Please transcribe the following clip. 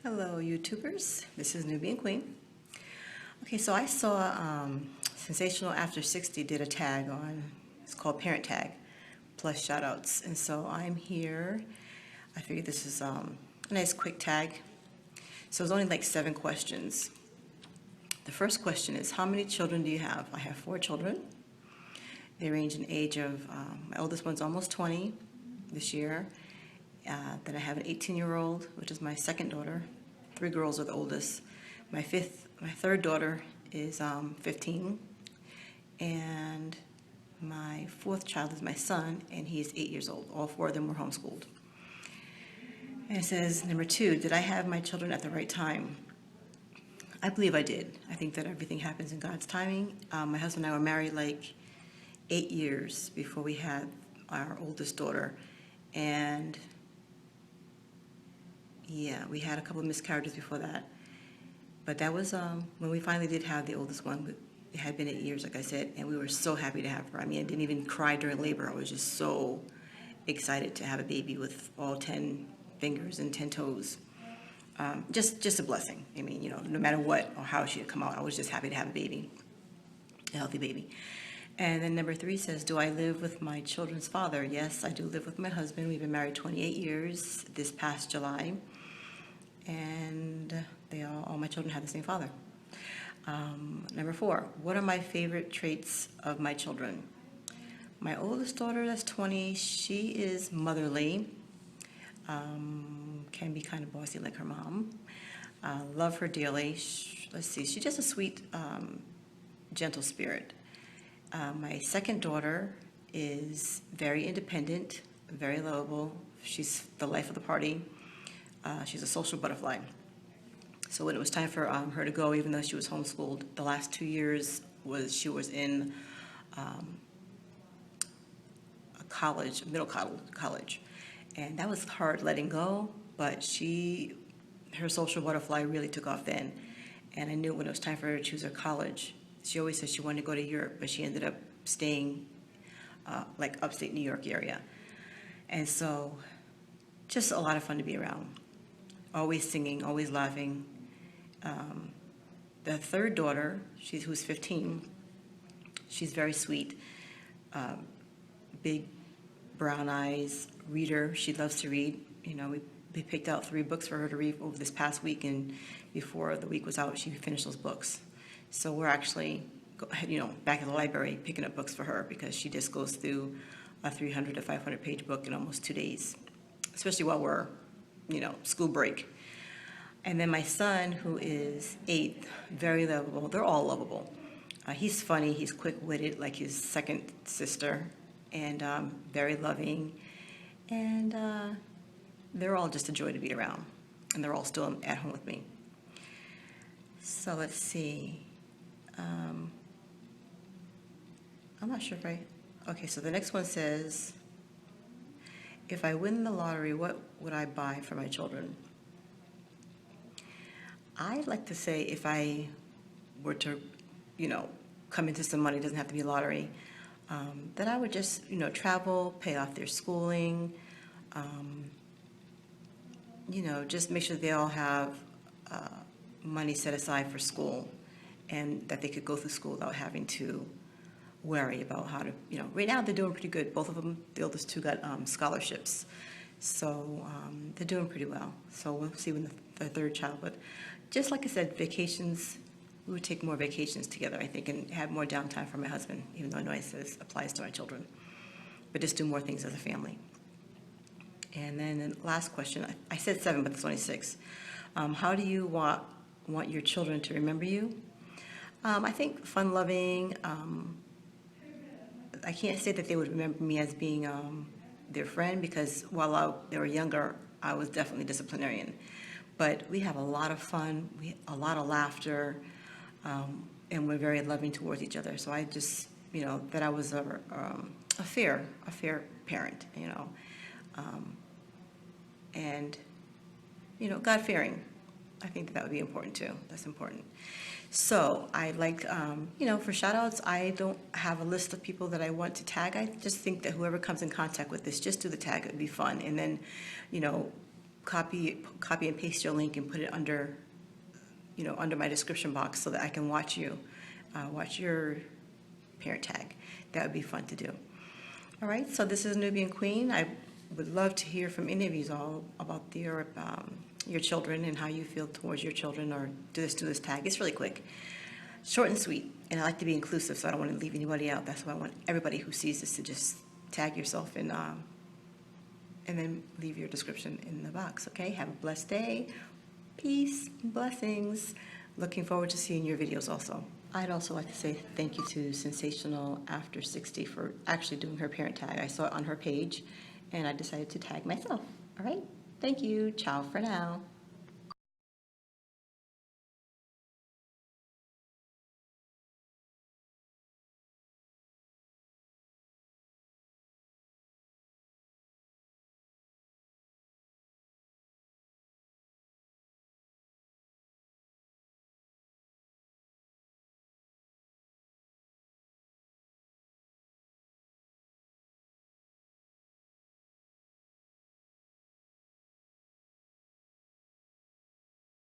Hello, YouTubers. This is Nubian Queen. Okay, so I saw Sensational After 60 did a tag on, it's called Parent Tag, plus shoutouts. And so I'm here. I figured this is a nice quick tag. So it's only like 7 questions. The first question is, how many children do you have? I have 4 children. They range in age of, my oldest one's almost 20 this year. Then I have an 18-year-old, which is my second daughter. 3 girls are the oldest. My third daughter is 15, and my 4th child is my son, and he's 8 years old. All 4 of them were homeschooled. And it says, number 2, did I have my children at the right time? I believe I did. I think that everything happens in God's timing. My husband and I were married like 8 years before we had our oldest daughter, and yeah, we had a couple of miscarriages before that. But that was when we finally did have the oldest one. It had been 8 years, like I said, and we were so happy to have her. I mean, I didn't even cry during labor. I was just so excited to have a baby with all 10 fingers and 10 toes. Just a blessing. I mean, no matter what or how she had come out, I was just happy to have a baby, a healthy baby. And then number 3 says, do I live with my children's father? Yes, I do live with my husband. We've been married 28 years this past July. And all my children have the same father. Number 4, what are my favorite traits of my children? My oldest daughter, that's 20, she is motherly, can be kind of bossy like her mom. Love her dearly. Let's see, she's just a sweet, gentle spirit. My second daughter is very independent, very lovable. She's the life of the party. She's a social butterfly. So when it was time for her to go, even though she was homeschooled, the last 2 years she was in a college, middle college. And that was hard letting go, but her social butterfly really took off then. And I knew when it was time for her to choose her college, she always said she wanted to go to Europe, but she ended up staying like upstate New York area. And so just a lot of fun to be around. Always singing, always laughing. The third daughter, who's 15, she's very sweet. Big brown eyes, reader. She loves to read. We picked out 3 books for her to read over this past week, and before the week was out, she finished those books. So we're actually, back in the library picking up books for her because she just goes through a 300 to 500 page book in almost 2 days, especially while we're, school break. And then my son, who is 8, very lovable. They're all lovable. He's funny. He's quick-witted, like his second sister, and very loving. And they're all just a joy to be around. And they're all still at home with me. So let's see. I'm not sure if okay, so the next one says, if I win the lottery, what would I buy for my children? I'd like to say if I were to, come into some money, it doesn't have to be a lottery, that I would just, travel, pay off their schooling, just make sure they all have money set aside for school and that they could go through school without having to worry about how to, right now they're doing pretty good. Both of them, the oldest 2 got scholarships. So they're doing pretty well. So we'll see when the third child, but just like I said, vacations, we would take more vacations together, I think, and have more downtime for my husband, even though I know it applies to my children, but just do more things as a family. And then the last question, I said 7, but it's only 6. How do you want your children to remember you? I think fun-loving. I can't say that they would remember me as being their friend, because while they were younger, I was definitely disciplinarian. But we have a lot of fun, a lot of laughter, and we're very loving towards each other. So I just, that I was a fair parent, and, God-fearing. I think that would be important too. That's important. So I like, for shout-outs, I don't have a list of people that I want to tag. I just think that whoever comes in contact with this, just do the tag. It would be fun. And then, copy and paste your link and put it under, under my description box so that I can watch your parent tag. That would be fun to do. All right, so this is Nubian Queen. I would love to hear from any of you all about your children and how you feel towards your children, or do this tag. It's really quick, short and sweet, and I like to be inclusive, so I don't want to leave anybody out. That's why I want everybody who sees this to just tag yourself and then leave your description in the box. Okay, have a blessed day. Peace and blessings. Looking forward to seeing your videos also. I'd also like to say thank you to Sensational After 60 for actually doing her parent tag. I saw it on her page, and I decided to tag myself. All right, thank you. Ciao for now.